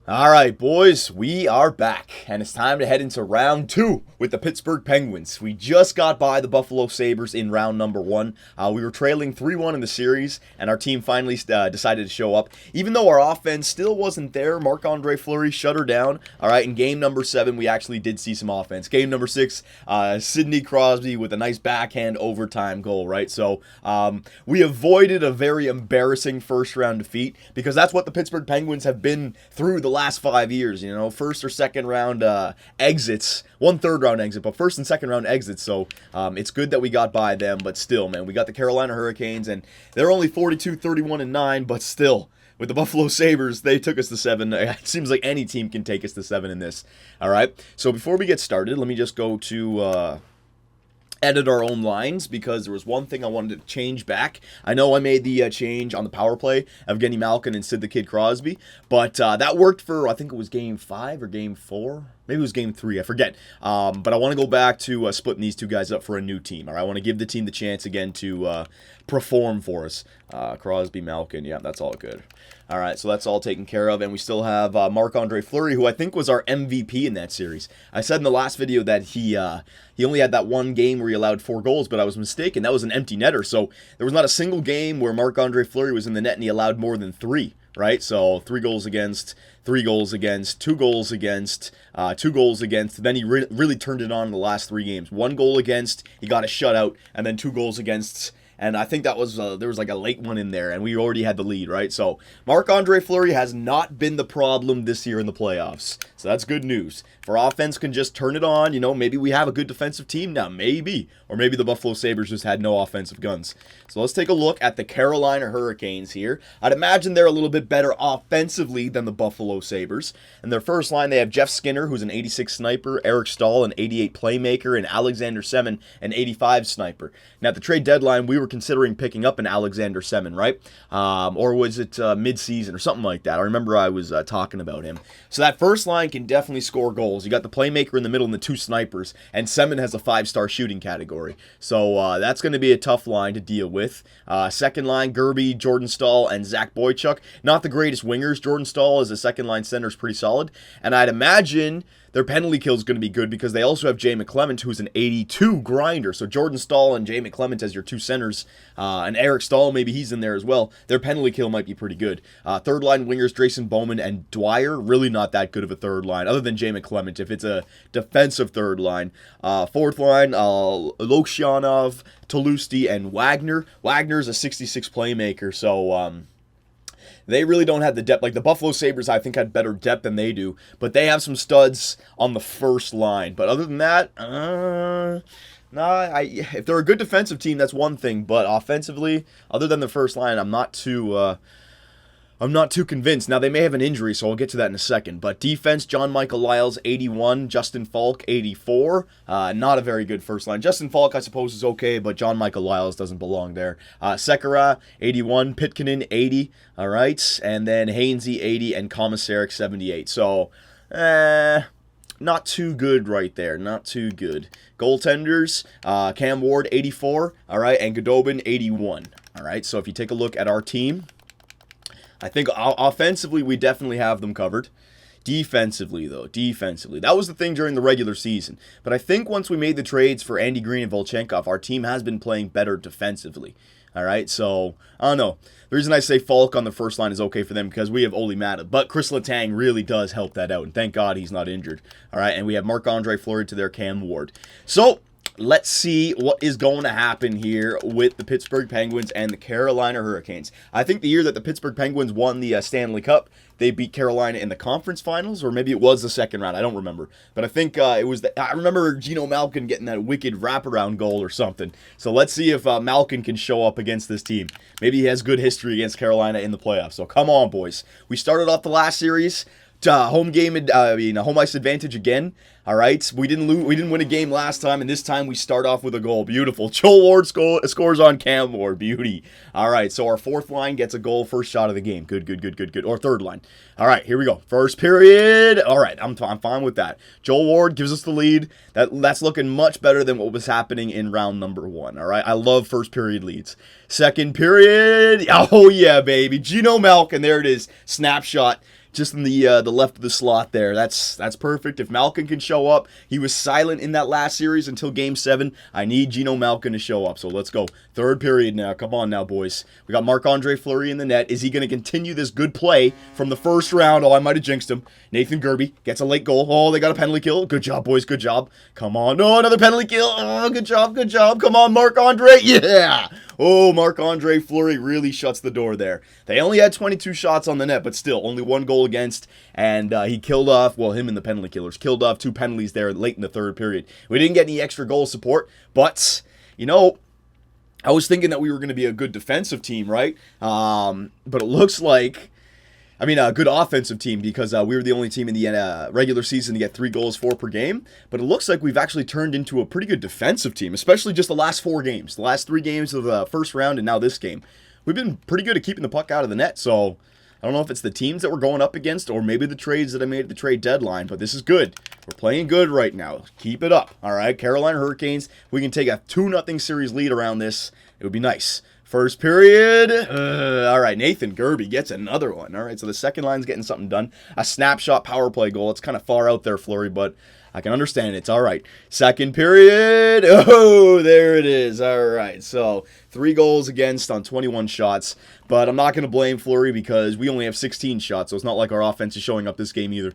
All right, boys, we are back, and it's time to head into round two with the Pittsburgh Penguins. We just got by the Buffalo Sabres in round number one. We were trailing 3-1 in the series, and our team finally decided to show up. Even though our offense still wasn't there, Marc-Andre Fleury shut her down. All right, in game number 7, we actually did see some offense. Game number 6, Sidney Crosby with a nice backhand overtime goal, right? So we avoided a very embarrassing first-round defeat because that's what the Pittsburgh Penguins have been through the last 5 years, first or second round exits, 1/3 round exit, but first and second round exits. So it's good that we got by them, but still, man, we got the Carolina Hurricanes, and they're only 42, 31, and 9, but still, with the Buffalo Sabres, they took us to 7. It seems like any team can take us to 7 in this. All right, so before we get started, let me just go to edit our own lines because there was one thing I wanted to change back. I know I made the change on the power play of Evgeny Malkin and Sid the Kid Crosby, but that worked for, I think it was game 5 or game 4. Maybe it was game 3, I forget. But I want to go back to splitting these two guys up for a new team. All right, I want to give the team the chance again to perform for us. Crosby, Malkin, yeah, that's all good. All right, so that's all taken care of, and we still have Marc-Andre Fleury, who I think was our MVP in that series. I said in the last video that he only had that one game where he allowed 4 goals, but I was mistaken. That was an empty netter, so there was not a single game where Marc-Andre Fleury was in the net and he allowed more than 3. Right, so 3 goals against, 3 goals against, 2 goals against, 2 goals against. Then he really turned it on in the last 3 games. 1 goal against, he got a shutout, and then 2 goals against. And I think that was there was like a late one in there, and we already had the lead, right? So Marc-Andre Fleury has not been the problem this year in the playoffs. So that's good news. If our offense can just turn it on, maybe we have a good defensive team now, maybe. Or maybe the Buffalo Sabres just had no offensive guns. So let's take a look at the Carolina Hurricanes here. I'd imagine they're a little bit better offensively than the Buffalo Sabres. In their first line, they have Jeff Skinner, who's an 86 sniper, Eric Stahl, an 88 playmaker, and Alexander Semin, an 85 sniper. Now, at the trade deadline, we were considering picking up an Alexander Semin, right? Or was it mid-season or something like that? I remember I was talking about him. So that first line can definitely score goals. You got the playmaker in the middle and the 2 snipers, and Semin has a 5-star shooting category. So that's going to be a tough line to deal with. Second line, Gerby, Jordan Stahl, and Zach Boychuk. Not the greatest wingers. Jordan Stahl as a second line center is pretty solid. And I'd imagine their penalty kill is going to be good because they also have Jay McClement, who's an 82 grinder. So Jordan Stahl and Jay McClement as your 2 centers, and Eric Stahl, maybe he's in there as well. Their penalty kill might be pretty good. Third line wingers, Drayson Bowman and Dwyer, really not that good of a third line, other than Jay McClement if it's a defensive third line. Fourth line, Lokshanov, Tolusti, and Wagner. Wagner's a 66 playmaker, so they really don't have the depth. Like the Buffalo Sabres, I think, had better depth than they do. But they have some studs on the first line. But other than that, if they're a good defensive team, that's one thing. But offensively, other than the first line, I'm not too convinced. Now, they may have an injury, so I'll get to that in a second. But defense, John Michael Lyles, 81. Justin Falk, 84. Not a very good first line. Justin Falk, I suppose, is okay, but John Michael Lyles doesn't belong there. Sekera, 81. Pitkanen, 80. All right. And then Hainsey, 80. And Komisarek, 78. So, not too good right there. Not too good. Goaltenders, Cam Ward, 84. All right. And Godobin, 81. All right. So, if you take a look at our team, I think offensively, we definitely have them covered. Defensively, that was the thing during the regular season. But I think once we made the trades for Andy Green and Volchenkov, our team has been playing better defensively. All right, so, I don't know. The reason I say Falk on the first line is okay for them because we have Oli Mata. But Chris Letang really does help that out, and thank God he's not injured. All right, and we have Marc-Andre Fleury to their Cam Ward. So, let's see what is going to happen here with the Pittsburgh Penguins and the Carolina Hurricanes. I think the year that the Pittsburgh Penguins won the Stanley Cup, they beat Carolina in the conference finals, or maybe it was the second round. I don't remember. But I think it was I remember Geno Malkin getting that wicked wraparound goal or something. So let's see if Malkin can show up against this team. Maybe he has good history against Carolina in the playoffs. So come on, boys. We started off the last series. Home ice advantage again. All right, we didn't win a game last time, and this time we start off with a goal. Beautiful. Joel Ward scores on Cam Ward. Beauty. All right, so our fourth line gets a goal, first shot of the game. Good. Or third line. All right, here we go. First period. All right, I'm fine with that. Joel Ward gives us the lead. That's looking much better than what was happening in round number 1. All right, I love first period leads. Second period. Oh yeah, baby. Geno Malkin. There it is. Snapshot. just in the left of the slot there. That's perfect. If Malkin can show up, he was silent in that last series until Game 7. I need Gino Malkin to show up. So let's go. Third period now. Come on now, boys. We got Marc-Andre Fleury in the net. Is he going to continue this good play from the first round? Oh, I might have jinxed him. Nathan Gerbe gets a late goal. Oh, they got a penalty kill. Good job, boys. Good job. Come on. Oh, another penalty kill. Oh, good job. Good job. Come on, Marc-Andre. Yeah. Oh, Marc-Andre Fleury really shuts the door there. They only had 22 shots on the net, but still, only 1 goal against, and he killed off, well, him and the penalty killers, killed off 2 penalties there late in the third period. We didn't get any extra goal support, but, you know, I was thinking that we were going to be a good defensive team, right? But it looks like, I mean, a good offensive team because we were the only team in the regular season to get 3 goals, 4 per game. But it looks like we've actually turned into a pretty good defensive team, especially just the last 4 games. The last 3 games of the first round and now this game. We've been pretty good at keeping the puck out of the net. So I don't know if it's the teams that we're going up against or maybe the trades that I made at the trade deadline. But this is good. We're playing good right now. Keep it up. All right, Carolina Hurricanes. We can take a 2-0 series lead around this. It would be nice. First period. All right, Nathan Gerbe gets another one. All right, so the second line's getting something done. A snapshot power play goal. It's kind of far out there, Fleury, but I can understand it. It's all right. Second period. Oh, there it is. All right, so 3 goals against on 21 shots, but I'm not going to blame Fleury because we only have 16 shots, so it's not like our offense is showing up this game either.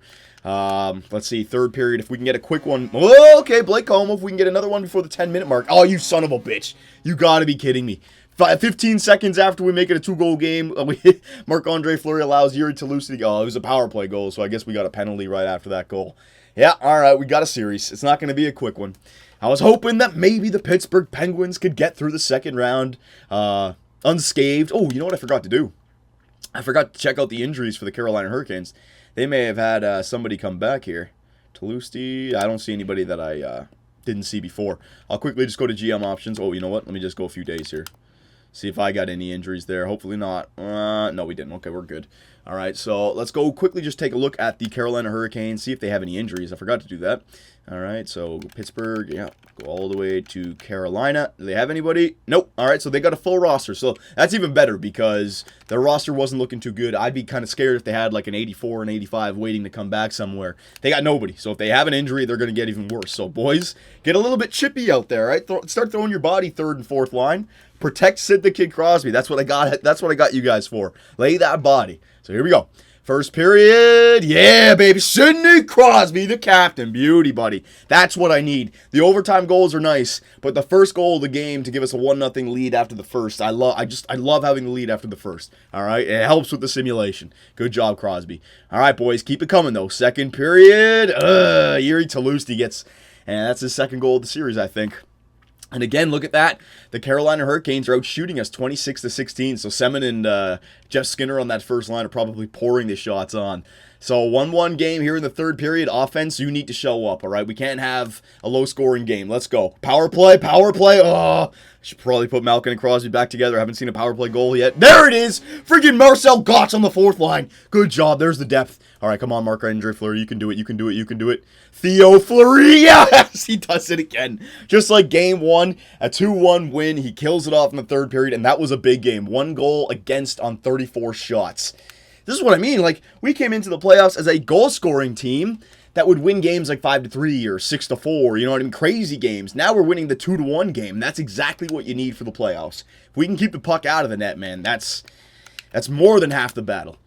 Let's see, third period, if we can get a quick one. Oh, okay, Blake Comeau, if we can get another one before the 10-minute mark. Oh, you son of a bitch. You got to be kidding me. 15 seconds after we make it a 2-goal game, Marc-Andre Fleury allows Yuri Toulouse to go. Oh, it was a power play goal, so I guess we got a penalty right after that goal. Yeah, all right, we got a series. It's not going to be a quick one. I was hoping that maybe the Pittsburgh Penguins could get through the second round unscathed. Oh, you know what I forgot to do? I forgot to check out the injuries for the Carolina Hurricanes. They may have had somebody come back here. Toulouse, I don't see anybody that I didn't see before. I'll quickly just go to GM options. Oh, you know what? Let me just go a few days here. See if I got any injuries there. Hopefully not. No, we didn't. Okay, we're good. All right, so let's go quickly just take a look at the Carolina Hurricanes, see if they have any injuries. I forgot to do that. All right, so Pittsburgh, yeah, go all the way to Carolina. Do they have anybody? Nope. All right, so they got a full roster. So that's even better because their roster wasn't looking too good. I'd be kind of scared if they had like an 84 and 85 waiting to come back somewhere. They got nobody. So if they have an injury, they're going to get even worse. So boys, get a little bit chippy out there, right? Start throwing your body third and fourth line. Protect Sid the Kid Crosby. That's what I got. That's what I got you guys for. Lay that body. So here we go. First period. Yeah, baby. Sidney Crosby, the captain. Beauty, buddy. That's what I need. The overtime goals are nice, but the first goal of the game to give us a 1-0 lead after the first. I love having the lead after the first. All right? It helps with the simulation. Good job, Crosby. All right, boys. Keep it coming, though. Second period. Yuri Toulouse gets, and that's his second goal of the series, I think. And again, look at that. The Carolina Hurricanes are out shooting us 26-16. So Semin and Jeff Skinner on that first line are probably pouring the shots on. So 1-1 game here in the third period. Offense, you need to show up, all right? We can't have a low-scoring game. Let's go. Power play, power play. Oh, I should probably put Malkin and Crosby back together. I haven't seen a power play goal yet. There it is. Freaking Marcel Gottsch on the fourth line. Good job. There's the depth. All right, come on, Marc-Andre Fleury. You can do it. You can do it. You can do it. Theo Fleury. Yes, he does it again. Just like game 1, a 2-1 win. He kills it off in the third period, and that was a big game. 1 goal against on 34 shots. This is what I mean. Like, we came into the playoffs as a goal-scoring team that would win games like 5-3 or 6-4. You know what I mean? Crazy games. Now we're winning the 2-1 game. That's exactly what you need for the playoffs. If we can keep the puck out of the net, man, that's more than half the battle.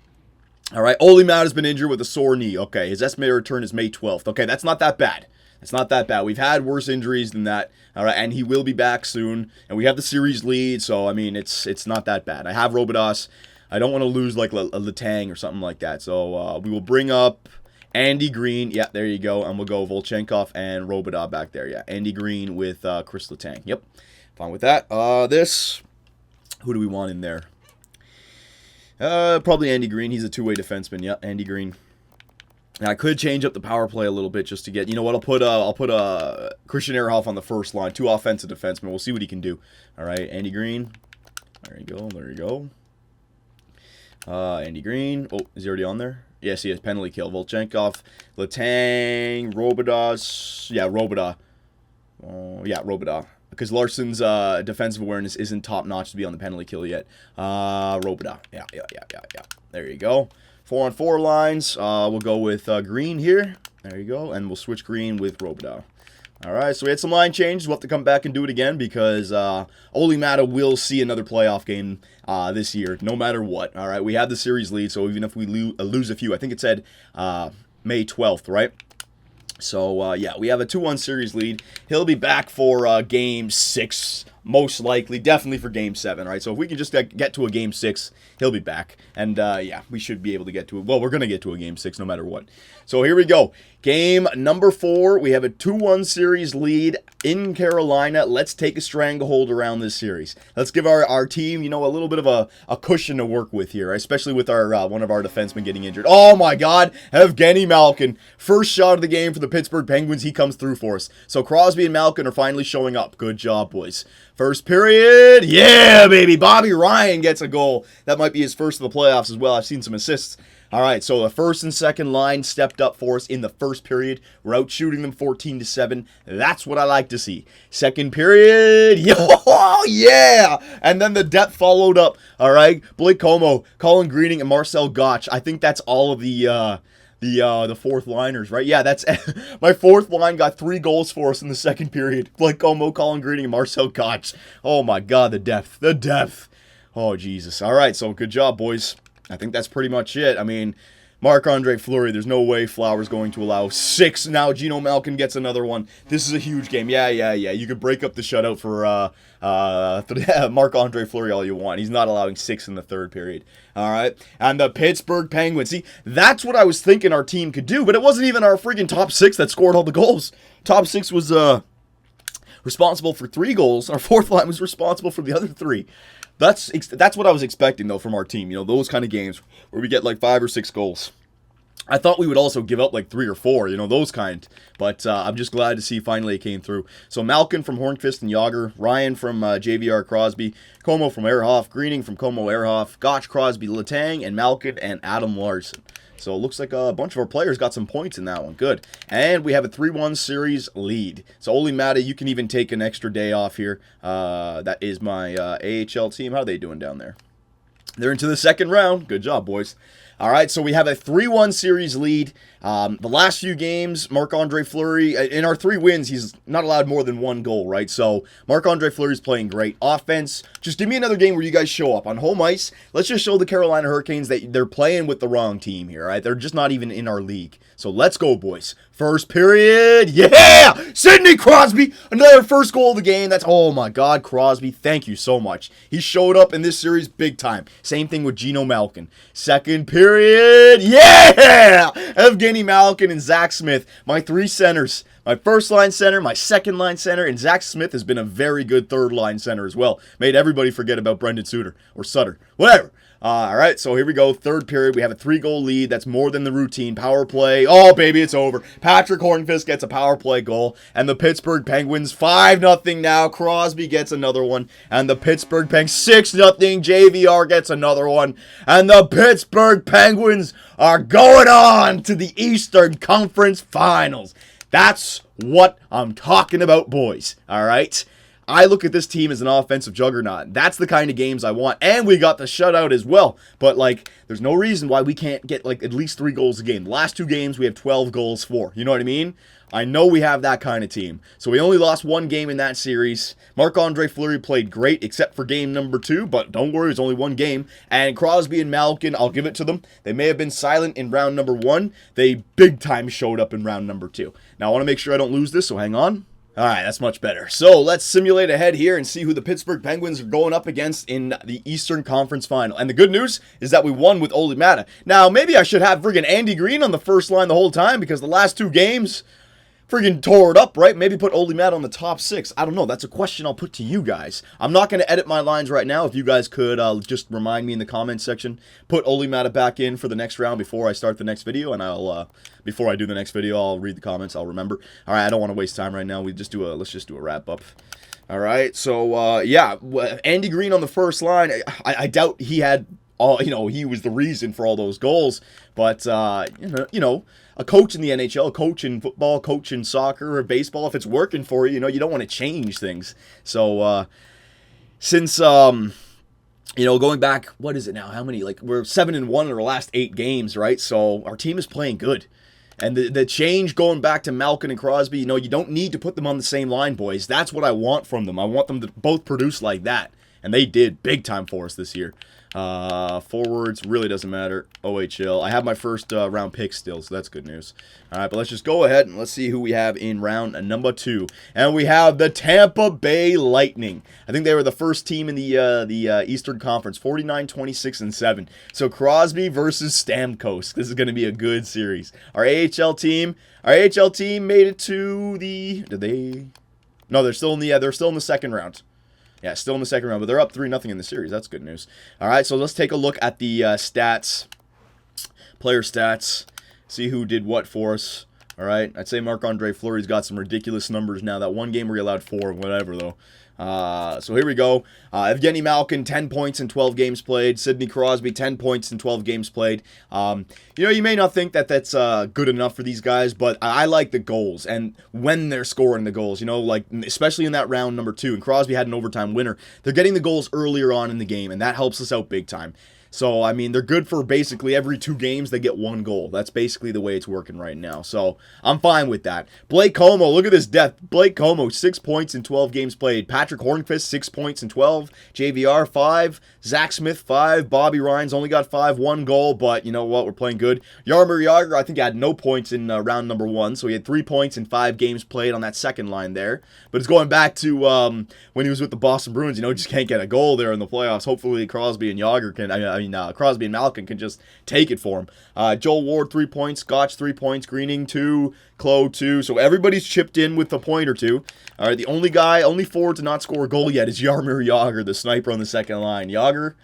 All right, Ole Matt has been injured with a sore knee. Okay, his estimated return is May 12th. Okay, that's not that bad. It's not that bad. We've had worse injuries than that. All right, and he will be back soon. And we have the series lead, so, I mean, it's not that bad. I have Robidas. I don't want to lose like a Letang or something like that. So we will bring up Andy Green. Yeah, there you go. And we'll go Volchenkov and Robidas back there. Yeah, Andy Green with Chris Letang. Yep, fine with that. Who do we want in there? Probably Andy Green. He's a two-way defenseman. Yeah, Andy Green. Now, I could change up the power play a little bit just to get, you know what, I'll put Christian Ehrhoff on the first line. 2 offensive defensemen. We'll see what he can do. All right, Andy Green. There you go. There you go. Andy Green. Oh, is he already on there? Yes, he has. Penalty kill. Volchenkov, Letang, Robidas. Yeah, Robidas. Yeah, Robidas. Because Larson's defensive awareness isn't top-notch to be on the penalty kill yet. Robidas. Yeah. There you go. 4-on-4 lines, we'll go with green here. There you go. And we'll switch green with Robidoux. All right, so we had some line changes. We'll have to come back and do it again because Ole Mata will see another playoff game this year, no matter what. All right, we have the series lead, so even if we lose a few, I think it said May 12th, right? So, yeah, we have a 2-1 series lead. He'll be back for Game 6, most likely. Definitely for Game 7, right? So if we can just get to a Game 6, he'll be back. And, yeah, we should be able to get to it. Well, we're going to get to a Game 6 no matter what. So here we go. Game number 4. We have a 2-1 series lead in Carolina. Let's take a stranglehold around this series. Let's give our team, you know, a little bit of a cushion to work with here, especially with our one of our defensemen getting injured. Oh, my God. Evgeny Malkin. First shot of the game for the Pittsburgh Penguins. He comes through for us. So Crosby and Malkin are finally showing up. Good job, boys. First period. Yeah, baby. Bobby Ryan gets a goal. That might be his first of the playoffs as well. I've seen some assists. All right, so the first and second line stepped up for us in the first period. We're out shooting them 14-7. That's what I like to see. Second period, yeah! And then the depth followed up. All right, Blake Como, Colin Greening, and Marcel Gotch. I think that's all of the fourth liners, right? Yeah, that's my fourth line got 3 goals for us in the second period. Blake Como, Colin Greening, and Marcel Gotch. Oh my God, the depth. Oh Jesus! All right, so good job, boys. I think that's pretty much it. I mean, Marc-Andre Fleury, there's no way Flower's going to allow 6. Now Geno Malkin gets another one. This is a huge game. Yeah. You could break up the shutout for Marc-Andre Fleury all you want. He's not allowing 6 in the third period. All right. And the Pittsburgh Penguins. See, that's what I was thinking our team could do, but it wasn't even our freaking top 6 that scored all the goals. Top 6 was responsible for 3 goals. Our fourth line was responsible for the other 3. That's what I was expecting, though, from our team. You know, those kind of games where we get like 5 or 6 goals. I thought we would also give up like 3 or 4, you know, those kind. But I'm just glad to see finally it came through. So Malkin from Hornqvist and Yager, Ryan from JVR Crosby, Como from Ehrhoff, Greening from Como Ehrhoff, Gotch, Crosby, Letang, and Malkin and Adam Larson. So it looks like a bunch of our players got some points in that one. Good. And we have a 3-1 series lead. So Ole Mata, you can even take an extra day off here. That is my AHL team. How are they doing down there? They're into the second round. Good job, boys. All right, so we have a 3-1 series lead. The last few games, Marc-Andre Fleury, in our 3 wins, he's not allowed more than 1 goal, right? So Marc-Andre Fleury's playing great. Offense, just give me another game where you guys show up. On home ice, let's just show the Carolina Hurricanes that they're playing with the wrong team here, right? They're just not even in our league. So let's go, boys. First period, yeah! Sidney Crosby, another first goal of the game. That's, oh my God, Crosby, thank you so much. He showed up in this series big time. Same thing with Geno Malkin. Second period, yeah! Evgeny Malkin and Zach Smith, my 3 centers. My first line center, my second line center, and Zach Smith has been a very good third line center as well. Made everybody forget about Brendan Suter, or Sutter, whatever. All right, so here we go. Third period. We have a 3-goal lead. That's more than the routine. Power play. Oh, baby, it's over. Patrick Hornqvist gets a power play goal. And the Pittsburgh Penguins 5-0 now. Crosby gets another one. And the Pittsburgh Penguins 6-0. JVR gets another one. And the Pittsburgh Penguins are going on to the Eastern Conference Finals. That's what I'm talking about, boys. All right? I look at this team as an offensive juggernaut. That's the kind of games I want. And we got the shutout as well. But, like, there's no reason why we can't get, like, at least 3 goals a game. The last 2 games, we have 12 goals for. You know what I mean? I know we have that kind of team. So we only lost 1 game in that series. Marc-Andre Fleury played great, except for game number 2. But don't worry, it's only 1 game. And Crosby and Malkin, I'll give it to them. They may have been silent in round number 1. They big time showed up in round number 2. Now, I want to make sure I don't lose this, so hang on. All right, that's much better. So let's simulate ahead here and see who the Pittsburgh Penguins are going up against in the Eastern Conference Final. And the good news is that we won with Ole Mata. Now, maybe I should have friggin' Andy Green on the first line the whole time because the last 2 games friggin' tore it up, right? Maybe put Ole Mata on the top 6. I don't know. That's a question I'll put to you guys. I'm not going to edit my lines right now. If you guys could just remind me in the comments section, put Ole Mata back in for the next round before I start the next video, and I'll before I do the next video, I'll read the comments. I'll remember. All right, I don't want to waste time right now. Let's just do a wrap up. All right, so yeah, Andy Green on the first line. I doubt he had he was the reason for all those goals, but you know. A coach in the NHL, a coach in football, a coach in soccer or baseball, if it's working for you, you don't want to change things. So, since Going back, what is it now? How many? Like, we're 7-1 in our last 8 games, right? So our team is playing good. And the change going back to Malkin and Crosby, you don't need to put them on the same line, boys. That's what I want from them. I want them to both produce like that. And they did big time for us this year. Forwards, really doesn't matter. OHL. I have my first round pick still, so that's good news. All right, but let's just go ahead and let's see who we have in round number 2. And we have the Tampa Bay Lightning. I think they were the first team in the Eastern Conference, 49-26-7. So Crosby versus Stamkos. This is going to be a good series. Our AHL team made it to the. Did they? No, they're still in the second round. Yeah, still in the second round, but they're up 3-0 in the series. That's good news. All right, so let's take a look at the stats, player stats, see who did what for us. All right, I'd say Marc-Andre Fleury's got some ridiculous numbers now. That one game where he allowed 4, whatever, though. So here we go. Evgeny Malkin, 10 points in 12 games played. Sidney Crosby, 10 points in 12 games played. You may not think that that's good enough for these guys, but I like the goals. And when they're scoring the goals, like especially in that round number 2, and Crosby had an overtime winner, they're getting the goals earlier on in the game, and that helps us out big time. So, I mean, they're good for basically every 2 games they get 1 goal. That's basically the way it's working right now. So, I'm fine with that. Blake Como, look at this depth. Blake Como, 6 points in 12 games played. Patrick Hornqvist, 6 points in 12. JVR, 5. Zach Smith, 5. Bobby Ryan's only got 5, 1 goal, but you know what? We're playing good. Jaromir Jagr, I think, had no points in round number 1, so he had 3 points in 5 games played on that second line there. But it's going back to when he was with the Boston Bruins, just can't get a goal there in the playoffs. Hopefully, Crosby and Jagr can, Crosby and Malkin can just take it for him. Joel Ward, 3 points. Scotch, 3 points. Greening, 2. Clow, 2. So everybody's chipped in with a point or 2. All right, the only forward to not score a goal yet is Jaromir Jagr, the sniper on the second line. Jagr,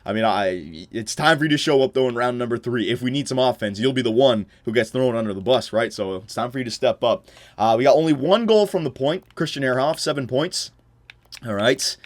it's time for you to show up, though, in round number 3. If we need some offense, you'll be the one who gets thrown under the bus, right? So it's time for you to step up. We got only 1 goal from the point. Christian Ehrhoff, 7 points. All right.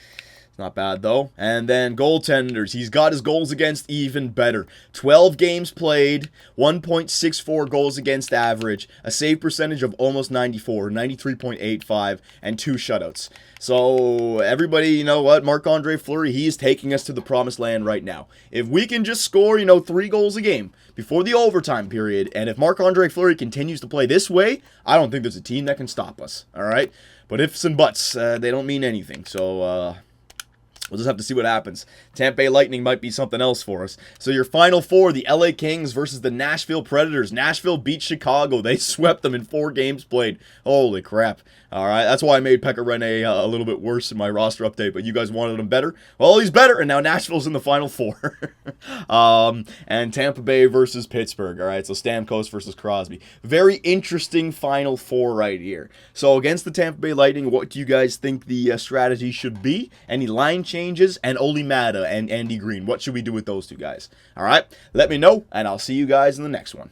Not bad, though. And then goaltenders. He's got his goals against even better. 12 games played, 1.64 goals against average, a save percentage of almost 94, 93.85, and 2 shutouts. So, everybody, you know what? Marc-Andre Fleury, he is taking us to the promised land right now. If we can just score, 3 goals a game before the overtime period, and if Marc-Andre Fleury continues to play this way, I don't think there's a team that can stop us, all right? But ifs and buts, they don't mean anything, so, we'll just have to see what happens. Tampa Bay Lightning might be something else for us. So your final 4, the LA Kings versus the Nashville Predators. Nashville beat Chicago. They swept them in 4 games played. Holy crap. All right, that's why I made Pekka Rinne a little bit worse in my roster update, but you guys wanted him better. Well, he's better, and now Nashville's in the final 4. And Tampa Bay versus Pittsburgh. All right, so Stamkos versus Crosby. Very interesting final 4 right here. So against the Tampa Bay Lightning, what do you guys think the strategy should be? Any line changes? And Oli Mata and Andy Green. What should we do with those 2 guys? All right, let me know, and I'll see you guys in the next one.